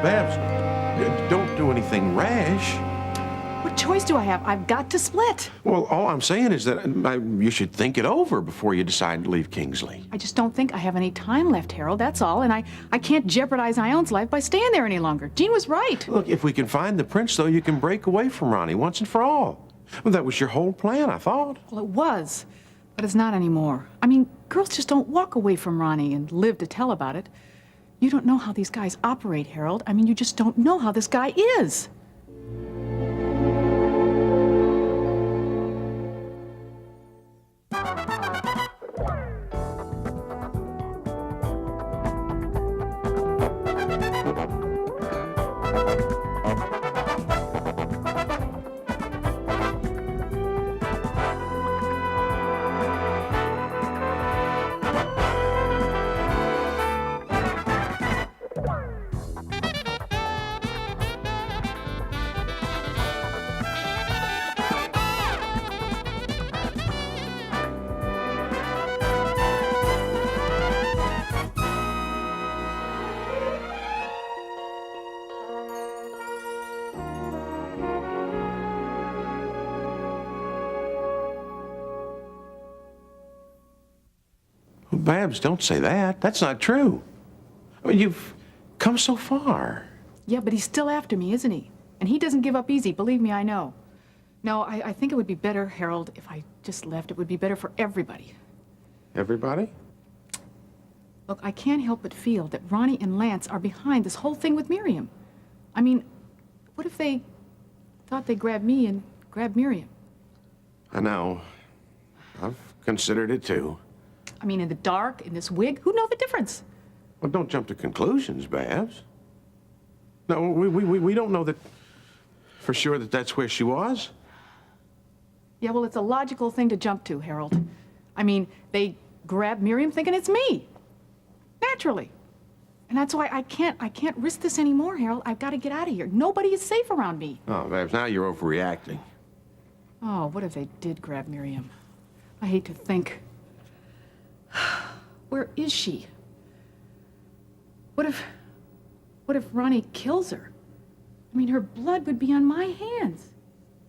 Babs, don't do anything rash. What choice do I have? I've got to split. Well, all I'm saying is that you should think it over before you decide to leave Kingsley. I just don't think I have any time left, Harold, that's all. And I can't jeopardize Ion's life by staying there any longer. Jean was right. Look, if we can find the prince, though, you can break away from Ronnie once and for all. Well, that was your whole plan, I thought. Well, it was, but it's not anymore. I mean, girls just don't walk away from Ronnie and live to tell about it. You don't know how these guys operate, Harold. I mean, you just don't know how this guy is. Babs, don't say that. That's not true. I mean, you've come so far. Yeah, but he's still after me, isn't he? And he doesn't give up easy, believe me, I know. No, I think it would be better, Harold, if I just left. It would be better for everybody. Everybody? Look, I can't help but feel that Ronnie and Lance are behind this whole thing with Miriam. I mean, what if they thought they grabbed me and grabbed Miriam? I know. I've considered it, too. I mean, in the dark, in this wig, who knows the difference? Well, don't jump to conclusions, Babs. No, we don't know that for sure that that's where she was. Yeah, well, it's a logical thing to jump to, Harold. I mean, they grab Miriam thinking it's me. Naturally. And that's why I can't risk this anymore, Harold. I've got to get out of here. Nobody is safe around me. Oh, Babs, now you're overreacting. Oh, what if they did grab Miriam? I hate to think. Where is she? What if Ronnie kills her? I mean, her blood would be on my hands.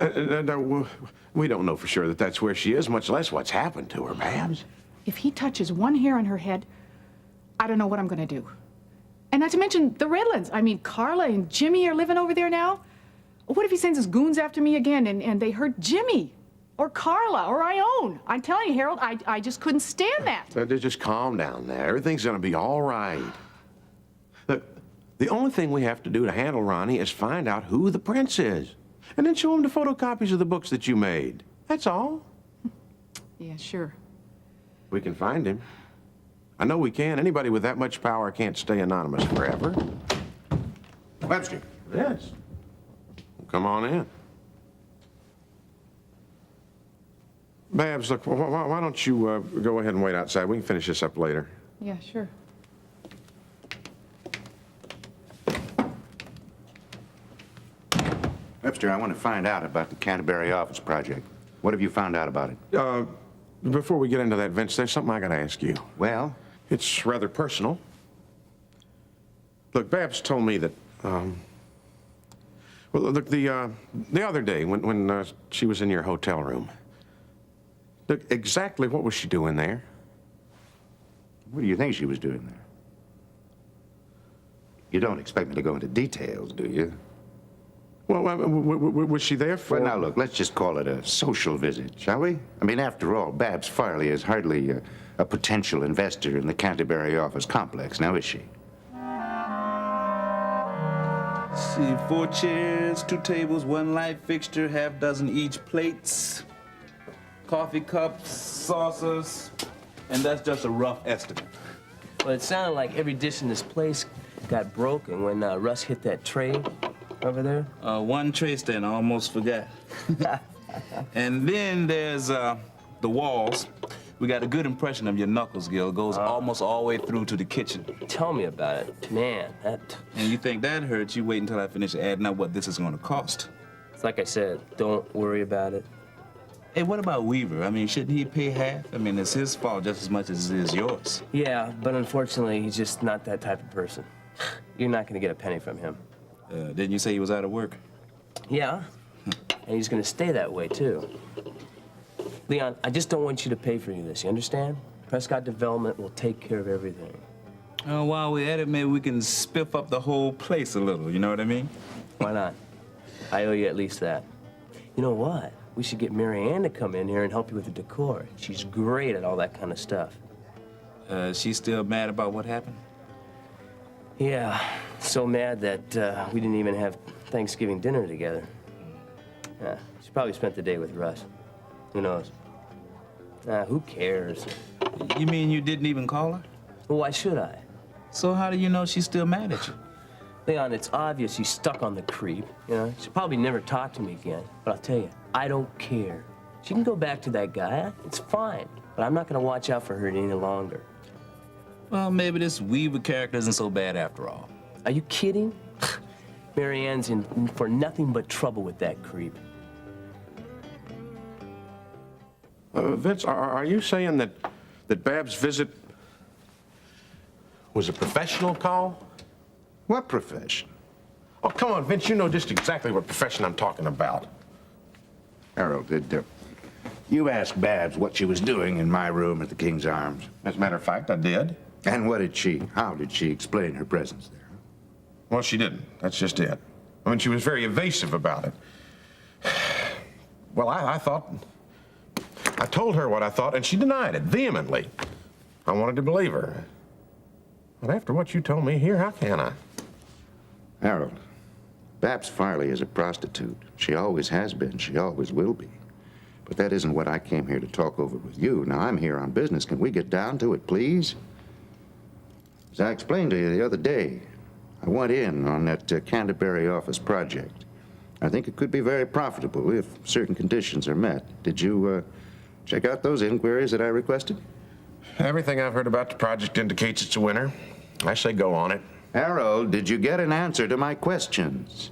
No, we don't know for sure that that's where she is, much less what's happened to her, Babs. If he touches one hair on her head, I don't know what I'm gonna do. And not to mention the Redlands. I mean, Carla and Jimmy are living over there now. What if he sends his goons after me again and they hurt Jimmy? Or Carla, or Ione. I'm telling you, Harold, I just couldn't stand that. Just calm down there. Everything's gonna be all right. Look, the only thing we have to do to handle Ronnie is find out who the prince is. And then show him the photocopies of the books that you made. That's all. Yeah, sure. We can find him. I know we can. Anybody with that much power can't stay anonymous forever. Webster. Yes. Come on in. Babs, look, why don't you go ahead and wait outside? We can finish this up later. Yeah, sure. Webster, I want to find out about the Canterbury office project. What have you found out about it? Before we get into that, Vince, there's something I gotta ask you. Well? It's rather personal. Look, Babs told me that, well, look, the other day when she was in your hotel room, look, exactly what was she doing there? What do you think she was doing there? You don't expect me to go into details, do you? Well, was she there for... Well, now, look, let's just call it a social visit, shall we? I mean, after all, Babs Farley is hardly a potential investor in the Canterbury office complex, now is she? See, 4 chairs, 2 tables, 1 light fixture, half dozen each plates, coffee cups, saucers, and that's just a rough estimate. Well, it sounded like every dish in this place got broken when Russ hit that tray over there. 1 tray stand, I almost forgot. And then there's the walls. We got a good impression of your knuckles, Gil. It goes almost all the way through to the kitchen. Tell me about it. Man, that... And you think that hurts, you wait until I finish adding up what this is going to cost. It's like I said, don't worry about it. Hey, what about Weaver? I mean, shouldn't he pay half? I mean, it's his fault just as much as it is yours. Yeah, but unfortunately, he's just not that type of person. You're not gonna get a penny from him. Didn't you say he was out of work? Yeah, and he's gonna stay that way, too. Leon, I just don't want you to pay for any of this, you understand? Prescott Development will take care of everything. While we're at it, maybe we can spiff up the whole place a little, you know what I mean? Why not? I owe you at least that. You know what? We should get Mary Ann to come in here and help you with the decor. She's great at all that kind of stuff. She's still mad about what happened? Yeah, so mad that we didn't even have Thanksgiving dinner together. Yeah, she probably spent the day with Russ. Who knows? Who cares? You mean you didn't even call her? Well, why should I? So how do you know she's still mad at you? Leon, it's obvious she's stuck on the creep, you know? She'll probably never talk to me again. But I'll tell you, I don't care. She can go back to that guy. It's fine. But I'm not gonna watch out for her any longer. Well, maybe this Weaver character isn't so bad after all. Are you kidding? Mary Ann's in for nothing but trouble with that creep. Vince, are you saying that Bab's visit was a professional call? What profession? Oh, come on, Vince, you know just exactly what profession I'm talking about. Harold, did you ask Babs what she was doing in my room at the King's Arms? As a matter of fact, I did. And how did she explain her presence there? Well, she didn't. That's just it. I mean, she was very evasive about it. Well, I thought... I told her what I thought, and she denied it vehemently. I wanted to believe her. But after what you told me here, how can I? Harold, Babs Farley is a prostitute. She always has been. She always will be. But that isn't what I came here to talk over with you. Now, I'm here on business. Can we get down to it, please? As I explained to you the other day, I went in on that Canterbury office project. I think it could be very profitable if certain conditions are met. Did you check out those inquiries that I requested? Everything I've heard about the project indicates it's a winner. I say go on it. Harold, did you get an answer to my questions?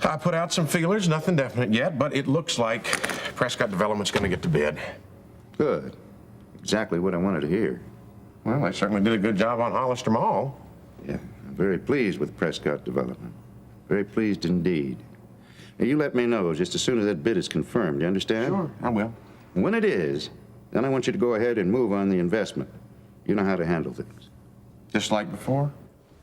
I put out some feelers, nothing definite yet, but it looks like Prescott Development's going to get the bid. Good. Exactly what I wanted to hear. Well, they certainly did a good job on Hollister Mall. Yeah, I'm very pleased with Prescott Development. Very pleased indeed. Now, you let me know just as soon as that bid is confirmed, you understand? Sure, I will. And when it is, then I want you to go ahead and move on the investment. You know how to handle things. Just like before?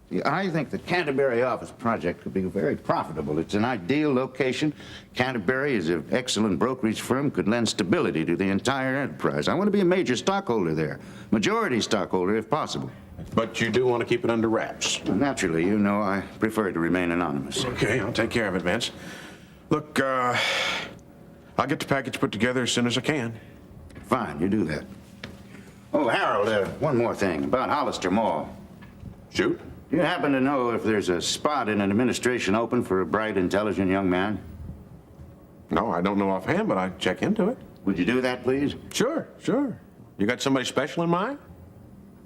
Yeah, I think the Canterbury office project could be very profitable. It's an ideal location. Canterbury is an excellent brokerage firm, could lend stability to the entire enterprise. I want to be a major stockholder there, majority stockholder if possible. But you do want to keep it under wraps. Naturally, you know, I prefer to remain anonymous. Okay, I'll take care of it, Vince. Look, I'll get the package put together as soon as I can. Fine, you do that. Oh, Harold, one more thing about Hollister Mall. Shoot. Do you happen to know if there's a spot in an administration open for a bright, intelligent young man? No, I don't know offhand, but I'd check into it. Would you do that, please? Sure, sure. You got somebody special in mind?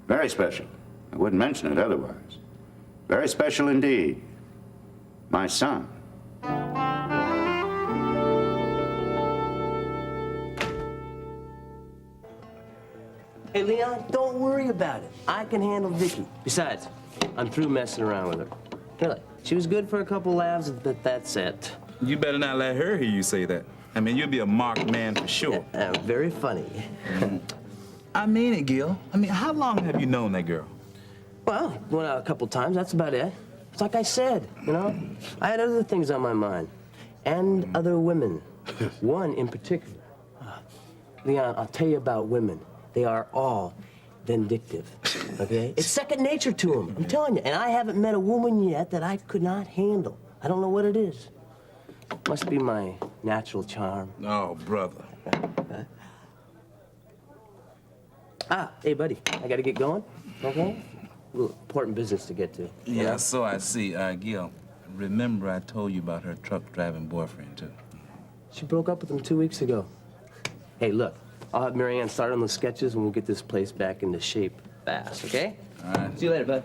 Very special. I wouldn't mention it otherwise. Very special indeed. My son. Hey, Leon, don't worry about it. I can handle Vicky. Besides, I'm through messing around with her. Really, she was good for a couple laughs, but that's it. You better not let her hear you say that. I mean, you'll be a marked man for sure. Very funny. I mean it, Gil. I mean, how long have you known that girl? Well, went out a couple times, that's about it. It's like I said, you know? I had other things on my mind. And other women. One in particular. Leon, I'll tell you about women. They are all vindictive, okay? It's second nature to them, I'm telling you. And I haven't met a woman yet that I could not handle. I don't know what it is. Must be my natural charm. Oh, brother. Hey, buddy, I gotta get going, okay? A little important business to get to. Yeah, so I see. Gil, remember I told you about her truck-driving boyfriend, too. She broke up with him 2 weeks ago. Hey, look, I'll have Mary Ann start on those sketches and we'll get this place back into shape fast, okay? All right. See you later, bud.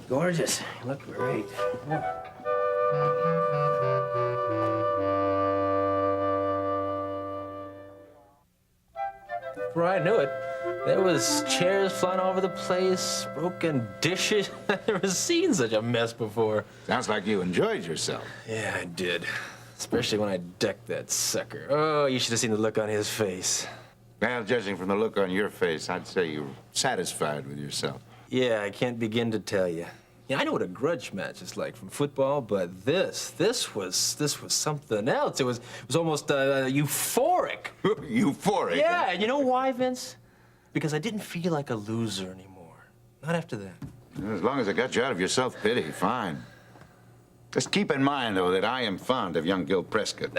Gorgeous. You look great. Before I knew it, There was chairs flying all over the place, broken dishes. I've never seen such a mess before. Sounds like you enjoyed yourself. Yeah, I did. Especially when I decked that sucker. Oh, you should have seen the look on his face. Well, judging from the look on your face, I'd say you were satisfied with yourself. Yeah, I can't begin to tell you. Yeah, I know what a grudge match is like from football, but this was something else. It was almost euphoric. Euphoric. Yeah, and you know why, Vince? Because I didn't feel like a loser anymore. Not after that. As long as I got you out of your self-pity, fine. Just keep in mind, though, that I am fond of young Gil Prescott.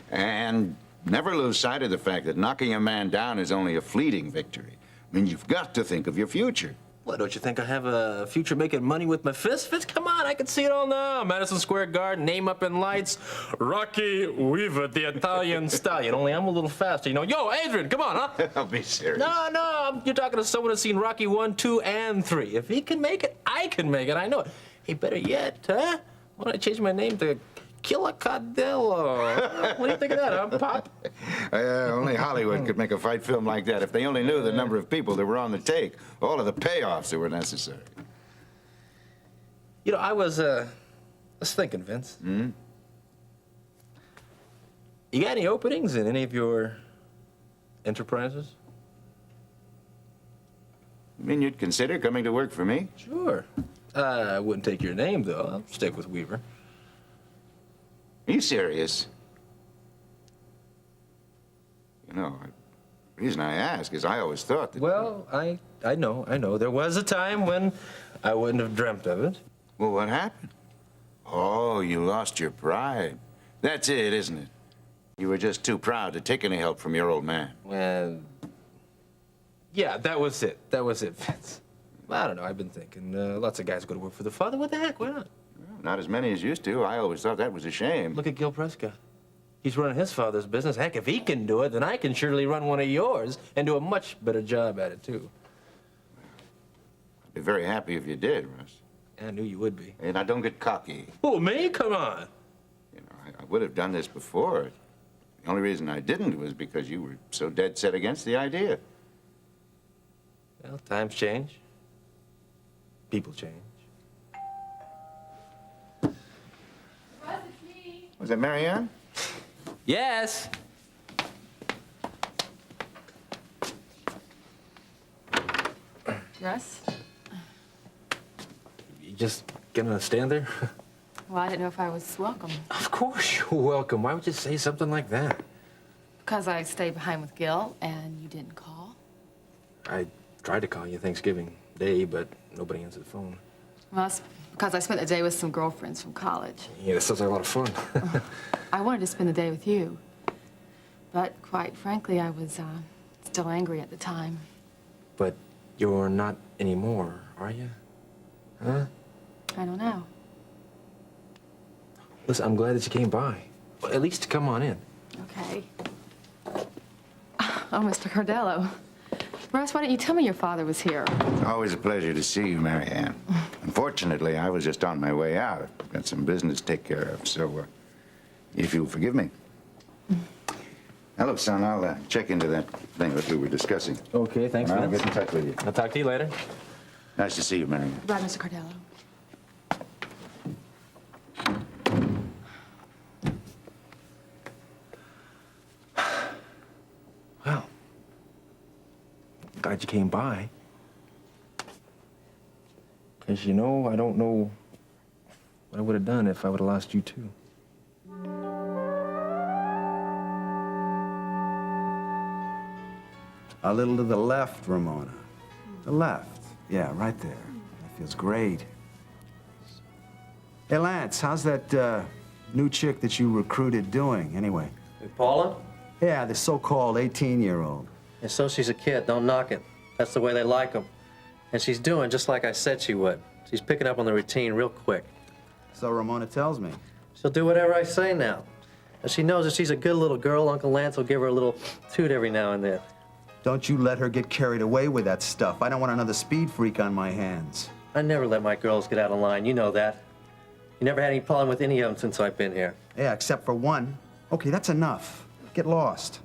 And never lose sight of the fact that knocking a man down is only a fleeting victory. I mean, you've got to think of your future. Well, don't you think I have a future making money with my fists? Vince, come on, I can see it all now. Madison Square Garden, name up in lights. Rocky Weaver, the Italian stallion. Only I'm a little faster, you know. Yo, Adrian, come on, huh? I'll be serious. No, you're talking to someone who's seen Rocky 1, 2, and 3. If he can make it, I can make it. I know it. Hey, better yet, huh? Why don't I change my name to Killer Cardello? What do you think of that, huh, Pop? Only Hollywood could make a fight film like that if they only knew the number of people that were on the take, all of the payoffs that were necessary. You know, I was thinking, Vince. Hmm? You got any openings in any of your enterprises? You mean you'd consider coming to work for me? Sure. I wouldn't take your name, though. I'll stick with Weaver. Are you serious? You know, the reason I ask is I always thought that... Well, I know. There was a time when I wouldn't have dreamt of it. Well, what happened? Oh, you lost your pride. That's it, isn't it? You were just too proud to take any help from your old man. Well, yeah, that was it. That was it, Vince. I don't know. I've been thinking. Lots of guys go to work for the father. What the heck? Why not? Well, not as many as used to. I always thought that was a shame. Look at Gil Prescott. He's running his father's business. Heck, if he can do it, then I can surely run one of yours and do a much better job at it, too. I'd be very happy if you did, Russ. I knew you would be. And I don't get cocky. Oh, me? Come on. You know, I would have done this before. The only reason I didn't was because you were so dead set against the idea. Well, times change. People change. Was that Marianne? Yes. Russ? You just gonna stand there? Well, I didn't know if I was welcome. Of course you're welcome. Why would you say something like that? Because I stayed behind with Gil and you didn't call. I tried to call you Thanksgiving Day, but nobody answered the phone. Well, it's because I spent the day with some girlfriends from college. Yeah, that sounds like a lot of fun. I wanted to spend the day with you. But quite frankly, I was still angry at the time. But you're not anymore, are you? Huh? I don't know. Listen, I'm glad that you came by. Well, at least come on in. Okay. Oh, Mr. Cardello. Russ, why didn't you tell me your father was here? Always a pleasure to see you, Marianne. Unfortunately, I was just on my way out. I've got some business to take care of, so if you'll forgive me. Now, look, son, I'll check into that thing that we were discussing. Okay, thanks, I'll Vince. get in touch with you. I'll talk to you later. Nice to see you, Marianne. Goodbye, Mr. Cardello. Well, glad you came by. Because, you know, I don't know what I would have done if I would have lost you, too. A little to the left, Ramona. The left. Yeah, right there. That feels great. Hey, Lance, how's that new chick that you recruited doing, anyway? Hey, Paula? Yeah, the so-called 18-year-old. And so she's a kid. Don't knock it. That's the way they like them. And she's doing just like I said she would. She's picking up on the routine real quick. So Ramona tells me. She'll do whatever I say now. And she knows that she's a good little girl. Uncle Lance will give her a little toot every now and then. Don't you let her get carried away with that stuff. I don't want another speed freak on my hands. I never let my girls get out of line. You know that. You never had any problem with any of them since I've been here. Yeah, except for one. Okay, that's enough. Get lost.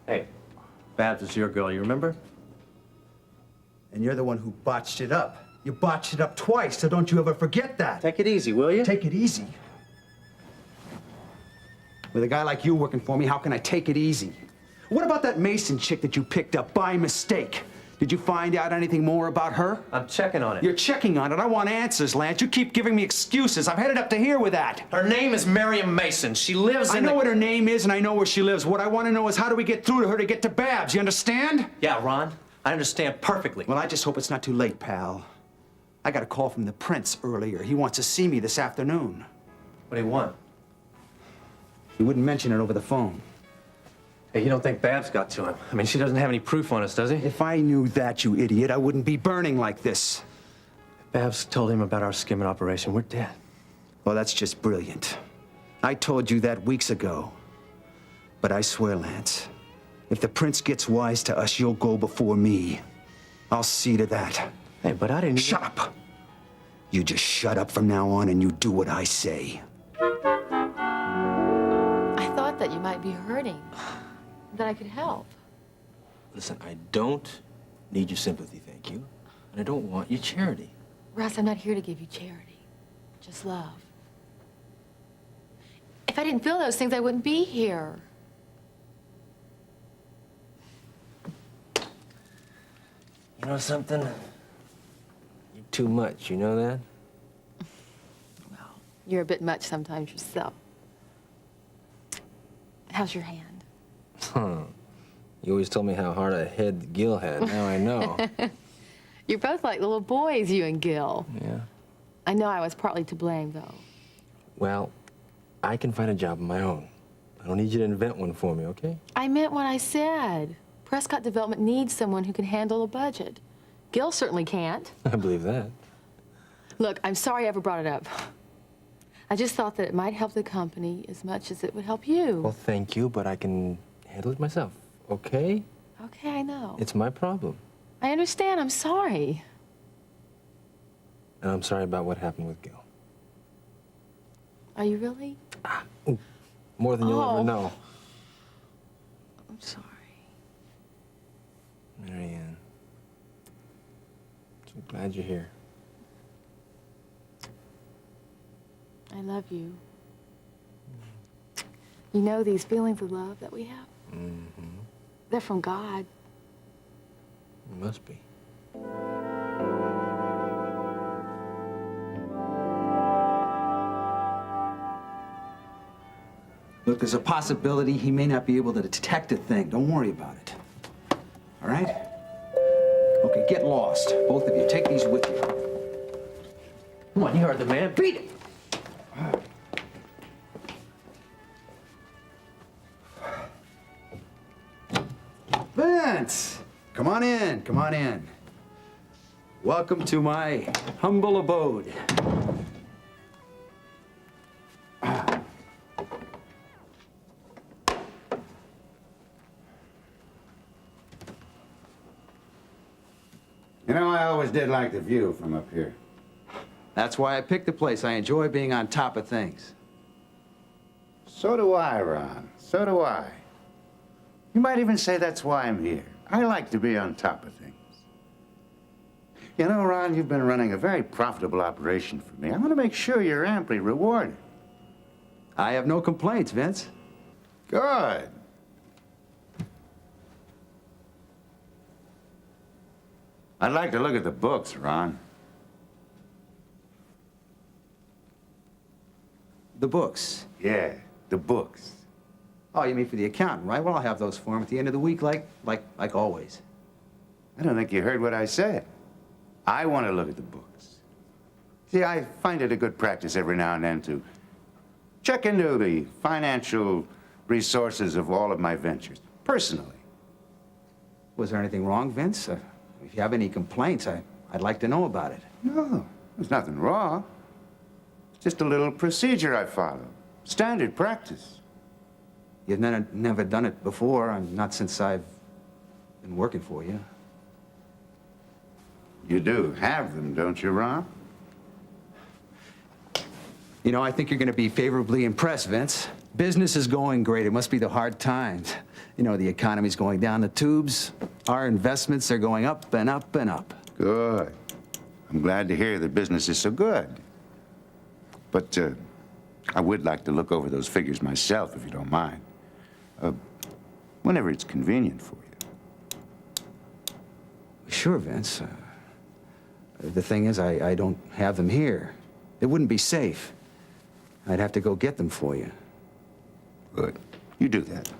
Hey, Babs is your girl, you remember? And you're the one who botched it up. You botched it up twice, so don't you ever forget that. Take it easy, will you? Take it easy. With a guy like you working for me, how can I take it easy? What about that Mason chick that you picked up by mistake? Did you find out anything more about her? I'm checking on it. You're checking on it. I want answers, Lance. You keep giving me excuses. I've headed up to here with that. Her name is Miriam Mason. She lives in I know what her name is, and I know where she lives. What I want to know is how do we get through to her to get to Babs? You understand? Yeah, Ron. I understand perfectly. Well, I just hope it's not too late, pal. I got a call from the prince earlier. He wants to see me this afternoon. What do you want? He wouldn't mention it over the phone. Hey, you don't think Babs got to him? I mean, she doesn't have any proof on us, does he? If I knew that, you idiot, I wouldn't be burning like this. Babs told him about our skimming operation. We're dead. Well, that's just brilliant. I told you that weeks ago. But I swear, Lance, if the prince gets wise to us, you'll go before me. I'll see to that. Hey, but I didn't... Shut up! You just shut up from now on and you do what I say. I thought that you might be hurting, that I could help. Listen, I don't need your sympathy, thank you. And I don't want your charity. Russ, I'm not here to give you charity, just love. If I didn't feel those things, I wouldn't be here. You know something? You're too much, you know that? Well, you're a bit much sometimes yourself. How's your hand? Huh. You always told me how hard a head Gil had. Now I know. You're both like little boys, you and Gil. Yeah. I know I was partly to blame, though. Well, I can find a job of my own. I don't need you to invent one for me, okay? I meant what I said. Prescott Development needs someone who can handle a budget. Gil certainly can't. I believe that. Look, I'm sorry I ever brought it up. I just thought that it might help the company as much as it would help you. Well, thank you, but I can handle it myself, okay? Okay, I know. It's my problem. I understand. I'm sorry. And I'm sorry about what happened with Gil. Are you really? More than you'll Oh. ever know. I'm sorry. Marianne. So glad you're here. I love you. You know these feelings of love that we have? Mm-hmm. They're from God. It must be. Look, there's a possibility he may not be able to detect a thing. Don't worry about it. All right? Okay, get lost. Both of you. Take these with you. Come on, you heard the man. Beat it! Vince! Come on in. Come on in. Welcome to my humble abode. You know, I always did like the view from up here. That's why I picked the place. I enjoy being on top of things. So do I, Ron. So do I. You might even say that's why I'm here. I like to be on top of things. You know, Ron, you've been running a very profitable operation for me. I want to make sure you're amply rewarded. I have no complaints, Vince. Good. I'd like to look at the books, Ron. The books. Yeah, the books. Oh, you mean for the accountant, right? Well, I'll have those for him at the end of the week, like always. I don't think you heard what I said. I want to look at the books. See, I find it a good practice every now and then to check into the financial resources of all of my ventures, personally. Was there anything wrong, Vince? If you have any complaints, I'd like to know about it. No, there's nothing wrong. It's just a little procedure I follow. Standard practice. You've never done it before, not since I've been working for you. You do have them, don't you, Ron? You know, I think you're going to be favorably impressed, Vince. Business is going great. It must be the hard times. You know, the economy's going down the tubes. Our investments are going up and up and up. Good. I'm glad to hear that business is so good. But I would like to look over those figures myself, if you don't mind. Whenever it's convenient for you. Sure, Vince. The thing is, I don't have them here. It wouldn't be safe. I'd have to go get them for you. Good. You do that.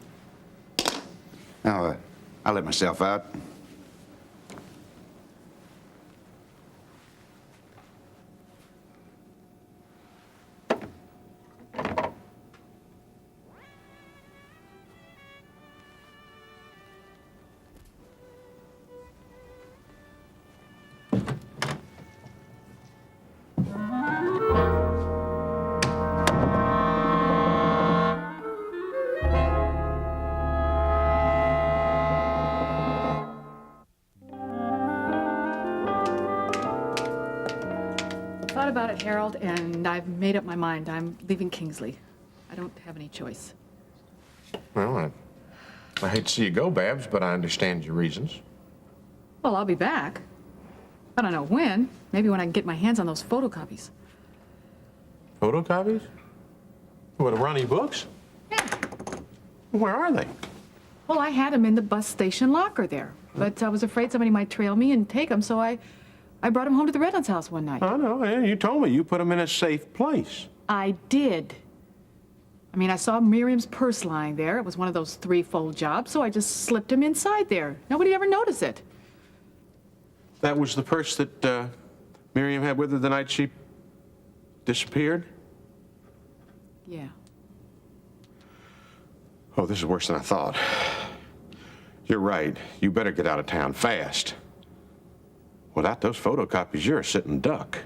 Now, I'll let myself out. Thought about it, Harold, and I've made up my mind. I'm leaving Kingsley. I don't have any choice. Well, I hate to see you go, Babs, but I understand your reasons. Well, I'll be back. I don't know when. Maybe when I can get my hands on those photocopies. Photocopies? What, of Ronnie books? Yeah. Where are they? Well, I had them in the bus station locker there, but I was afraid somebody might trail me and take them, so I brought them home to the Redlands house one night. I know, yeah, you told me you put them in a safe place. I did. I mean, I saw Miriam's purse lying there. It was one of those threefold jobs, so I just slipped them inside there. Nobody ever noticed it. That was the purse that Miriam had with her the night she disappeared? Yeah. Oh, this is worse than I thought. You're right. You better get out of town fast. Without those photocopies, you're a sitting duck.